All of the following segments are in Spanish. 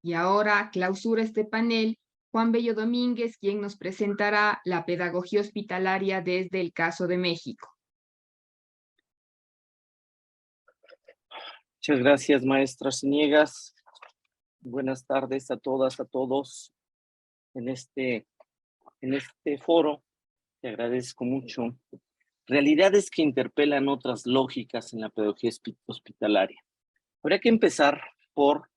Y ahora clausura este panel Juan Bello Domínguez, quien nos presentará la pedagogía hospitalaria desde el caso de México. Muchas gracias, maestra Ciniegas. Buenas tardes a todas, a todos en este foro. Te agradezco mucho. Realidades que interpelan otras lógicas en la pedagogía hospitalaria. Habría que empezar por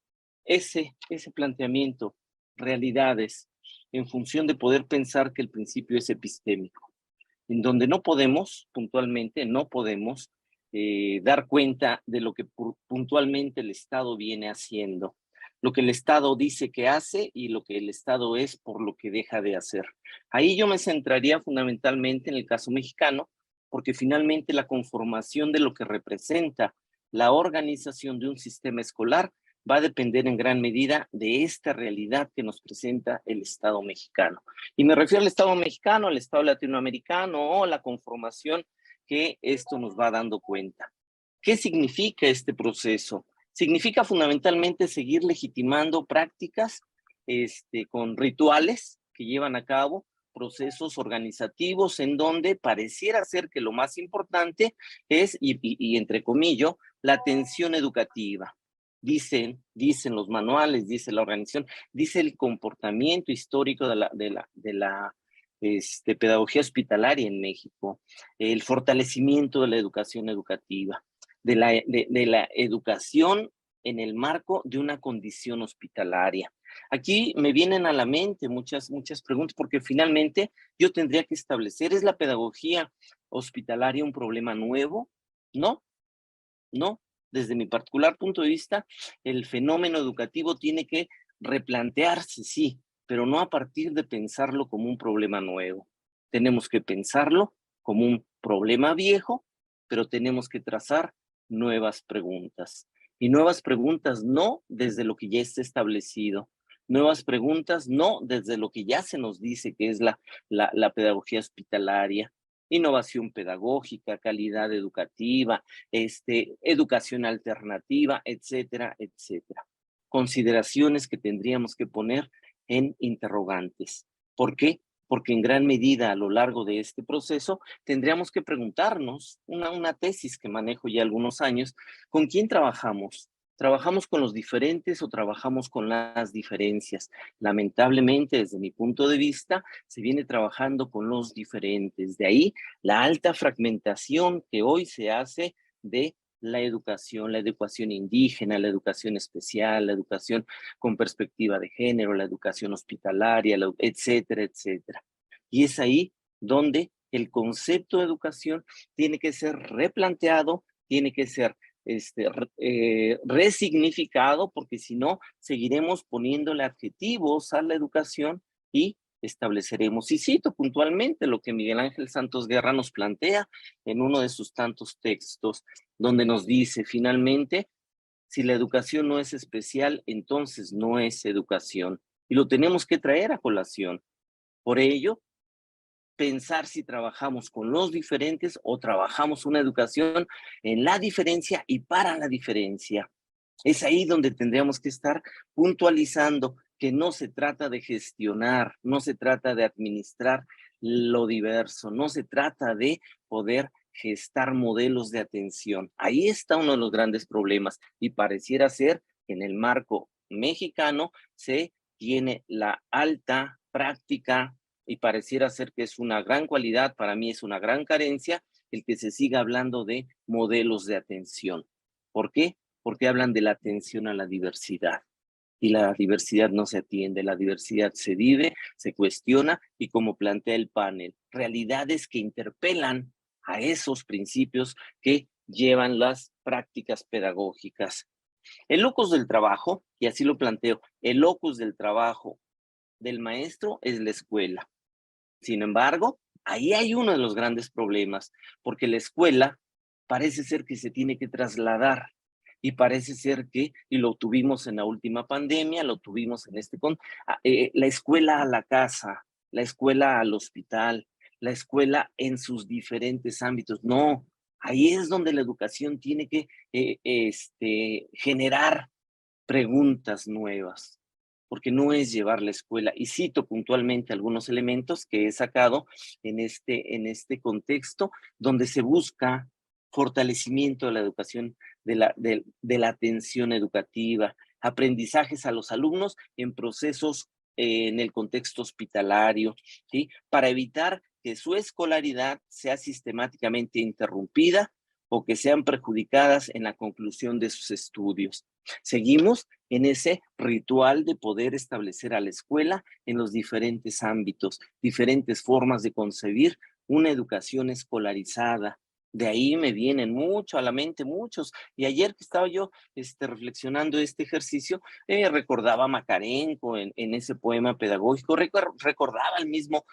ese planteamiento, realidades, en función de poder pensar que el principio es epistémico, en donde no podemos, puntualmente, no podemos dar cuenta de lo que puntualmente el Estado viene haciendo, lo que el Estado dice que hace y lo que el Estado es por lo que deja de hacer. Ahí yo me centraría fundamentalmente en el caso mexicano, porque finalmente la conformación de lo que representa la organización de un sistema escolar va a depender en gran medida de esta realidad que nos presenta el Estado mexicano. Y me refiero al Estado mexicano, al Estado latinoamericano o la conformación que esto nos va dando cuenta. ¿Qué significa este proceso? Significa fundamentalmente seguir legitimando prácticas con rituales que llevan a cabo procesos organizativos en donde pareciera ser que lo más importante es, y entre comillas, la atención educativa. Dicen los manuales, dice la organización, dice el comportamiento histórico de la pedagogía hospitalaria en México, el fortalecimiento de la educación educativa, de la educación en el marco de una condición hospitalaria. Aquí me vienen a la mente muchas preguntas, porque finalmente yo tendría que establecer, ¿es la pedagogía hospitalaria un problema nuevo? No, no. Desde mi particular punto de vista, el fenómeno educativo tiene que replantearse, sí, pero no a partir de pensarlo como un problema nuevo. Tenemos que pensarlo como un problema viejo, pero tenemos que trazar nuevas preguntas. Y nuevas preguntas no desde lo que ya está establecido, nuevas preguntas no desde lo que ya se nos dice que es la pedagogía hospitalaria, innovación pedagógica, calidad educativa, educación alternativa, etcétera, etcétera. Consideraciones que tendríamos que poner en interrogantes. ¿Por qué? Porque en gran medida a lo largo de este proceso tendríamos que preguntarnos, una tesis que manejo ya algunos años, ¿con quién trabajamos? ¿Trabajamos con los diferentes o trabajamos con las diferencias? Lamentablemente, desde mi punto de vista, se viene trabajando con los diferentes. De ahí la alta fragmentación que hoy se hace de la educación indígena, la educación especial, la educación con perspectiva de género, la educación hospitalaria, etcétera, etcétera. Y es ahí donde el concepto de educación tiene que ser replanteado, tiene que ser resignificado, porque si no, seguiremos poniéndole adjetivos a la educación y estableceremos, y cito puntualmente lo que Miguel Ángel Santos Guerra nos plantea en uno de sus tantos textos, donde nos dice finalmente, si la educación no es especial, entonces no es educación. Y lo tenemos que traer a colación. Por ello, pensar si trabajamos con los diferentes o trabajamos una educación en la diferencia y para la diferencia. Es ahí donde tendríamos que estar puntualizando que no se trata de gestionar, no se trata de administrar lo diverso, no se trata de poder gestar modelos de atención. Ahí está uno de los grandes problemas y pareciera ser que en el marco mexicano se tiene la alta práctica y pareciera ser que es una gran cualidad, para mí es una gran carencia el que se siga hablando de modelos de atención. ¿Por qué? Porque hablan de la atención a la diversidad. Y la diversidad no se atiende, la diversidad se vive, se cuestiona y como plantea el panel, realidades que interpelan a esos principios que llevan las prácticas pedagógicas. El locus del trabajo, y así lo planteo, el locus del trabajo del maestro es la escuela. Sin embargo, ahí hay uno de los grandes problemas, porque la escuela parece ser que se tiene que trasladar y parece ser que, y lo tuvimos en la última pandemia, lo tuvimos en la escuela a la casa, la escuela al hospital, la escuela en sus diferentes ámbitos. No, ahí es donde la educación tiene que generar preguntas nuevas. porque no es llevar la escuela. Y cito puntualmente algunos elementos que he sacado en este contexto, donde se busca fortalecimiento de la educación, de la atención educativa, aprendizajes a los alumnos en procesos en el contexto hospitalario, ¿sí? Para evitar que su escolaridad sea sistemáticamente interrumpida o que sean perjudicadas en la conclusión de sus estudios. Seguimos en ese ritual de poder establecer a la escuela en los diferentes ámbitos, diferentes formas de concebir una educación escolarizada. De ahí me vienen mucho a la mente muchos. Y ayer que estaba yo reflexionando este ejercicio, recordaba a Makarenko en ese poema pedagógico, recordaba al mismo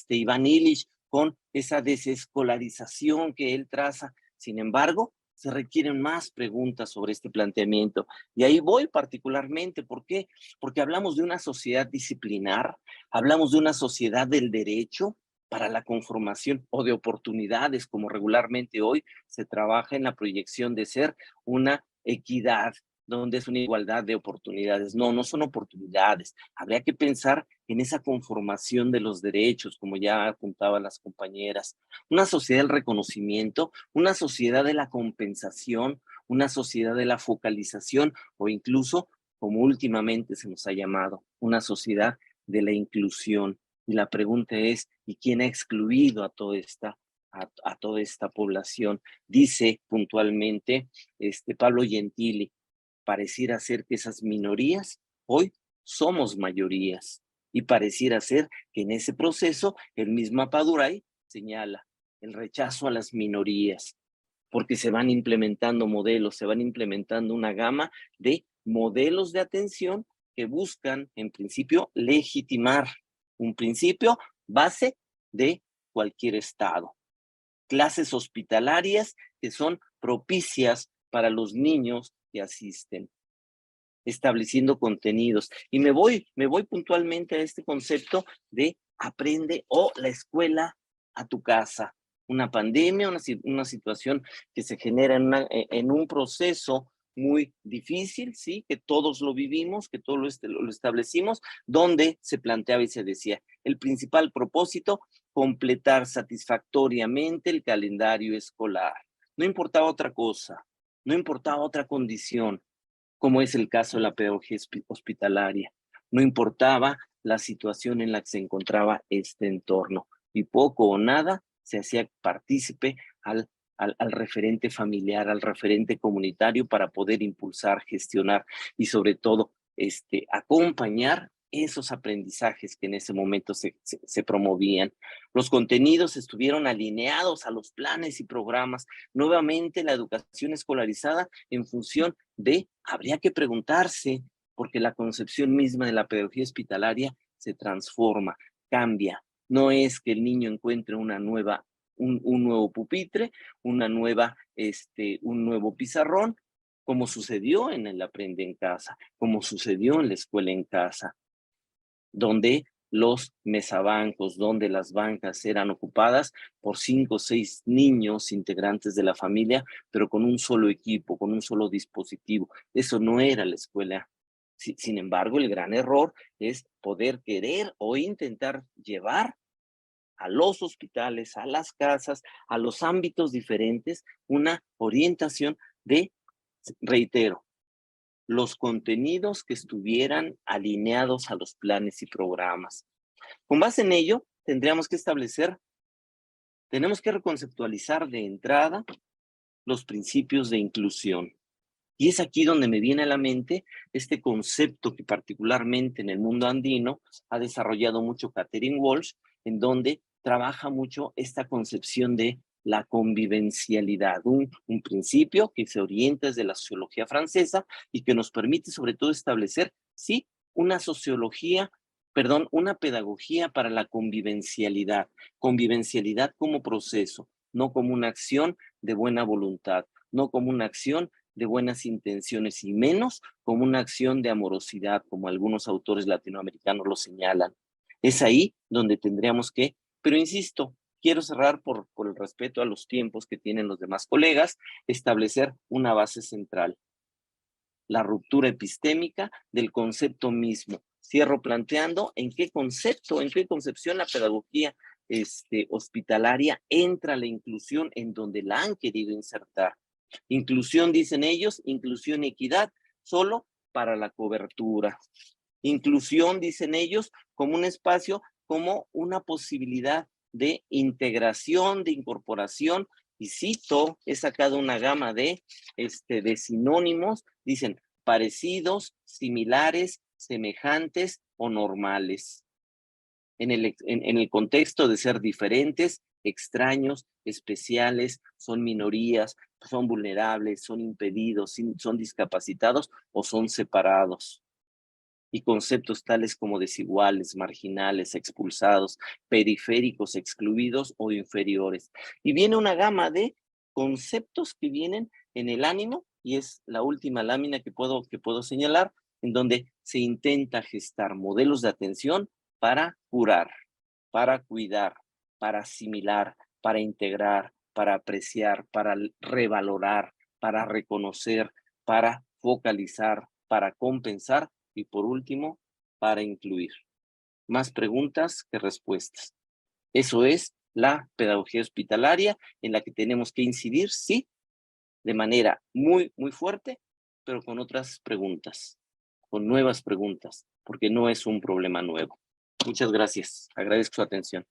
Iván Illich con esa desescolarización que él traza. Sin embargo, se requieren más preguntas sobre este planteamiento. Y ahí voy particularmente, ¿por qué? Porque hablamos de una sociedad disciplinar, hablamos de una sociedad del derecho para la conformación o de oportunidades, como regularmente hoy se trabaja en la proyección de ser una equidad, donde es una igualdad de oportunidades. No, no son oportunidades. Habría que pensar en esa conformación de los derechos, como ya apuntaban las compañeras. Una sociedad del reconocimiento, una sociedad de la compensación, una sociedad de la focalización o incluso, como últimamente se nos ha llamado, una sociedad de la inclusión. Y la pregunta es, ¿y quién ha excluido a toda esta población? Dice puntualmente Pablo Gentili, pareciera ser que esas minorías hoy somos mayorías. Y pareciera ser que en ese proceso el mismo Apaduray señala el rechazo a las minorías, porque se van implementando modelos, se van implementando una gama de modelos de atención que buscan, en principio, legitimar un principio base de cualquier Estado. Clases hospitalarias que son propicias para los niños que asisten, estableciendo contenidos. Y me voy puntualmente a este concepto de aprende o la escuela a tu casa. Una pandemia, una situación que se genera en un proceso muy difícil, ¿sí? Que todos lo vivimos, que todos lo establecimos, donde se planteaba y se decía, el principal propósito, completar satisfactoriamente el calendario escolar. No importaba otra cosa, no importaba otra condición, como es el caso de la pedagogía hospitalaria. No importaba la situación en la que se encontraba este entorno, y poco o nada se hacía partícipe al referente familiar, al referente comunitario para poder impulsar, gestionar y sobre todo acompañar esos aprendizajes que en ese momento se promovían. Los contenidos estuvieron alineados a los planes y programas. Nuevamente la educación escolarizada en función habría que preguntarse, porque la concepción misma de la pedagogía hospitalaria se transforma, cambia. No es que el niño encuentre un nuevo pupitre, un nuevo pizarrón, como sucedió en el Aprende en Casa, como sucedió en la escuela en casa, donde los mesabancos, donde las bancas eran ocupadas por 5 o 6 niños integrantes de la familia, pero con un solo equipo, con un solo dispositivo. Eso no era la escuela. Sin embargo, el gran error es poder querer o intentar llevar a los hospitales, a las casas, a los ámbitos diferentes, una orientación reitero, los contenidos que estuvieran alineados a los planes y programas. Con base en ello, tenemos que reconceptualizar de entrada los principios de inclusión. Y es aquí donde me viene a la mente este concepto que particularmente en el mundo andino ha desarrollado mucho Catherine Walsh, en donde trabaja mucho esta concepción de la convivencialidad, un principio que se orienta desde la sociología francesa y que nos permite sobre todo establecer, sí, una pedagogía para la convivencialidad como proceso, no como una acción de buena voluntad, no como una acción de buenas intenciones y menos como una acción de amorosidad, como algunos autores latinoamericanos lo señalan. Es ahí donde tendríamos que, pero insisto, quiero cerrar por el respeto a los tiempos que tienen los demás colegas, establecer una base central, la ruptura epistémica del concepto mismo. Cierro planteando en qué concepto, en qué concepción la pedagogía hospitalaria entra la inclusión en donde la han querido insertar. Inclusión, dicen ellos, inclusión y equidad, solo para la cobertura. Inclusión, dicen ellos, como un espacio, como una posibilidad de integración, de incorporación, y cito, he sacado una gama de sinónimos, dicen parecidos, similares, semejantes o normales. En el contexto de ser diferentes, extraños, especiales, son minorías, son vulnerables, son impedidos, son discapacitados o son separados. Y conceptos tales como desiguales, marginales, expulsados, periféricos, excluidos o inferiores. Y viene una gama de conceptos que vienen en el ánimo, y es la última lámina que puedo señalar, en donde se intenta gestar modelos de atención para curar, para cuidar, para asimilar, para integrar, para apreciar, para revalorar, para reconocer, para focalizar, para compensar y por último, para incluir. Más preguntas que respuestas. Eso es la pedagogía hospitalaria en la que tenemos que incidir, sí, de manera muy, muy fuerte, pero con otras preguntas, con nuevas preguntas, porque no es un problema nuevo. Muchas gracias. Agradezco su atención.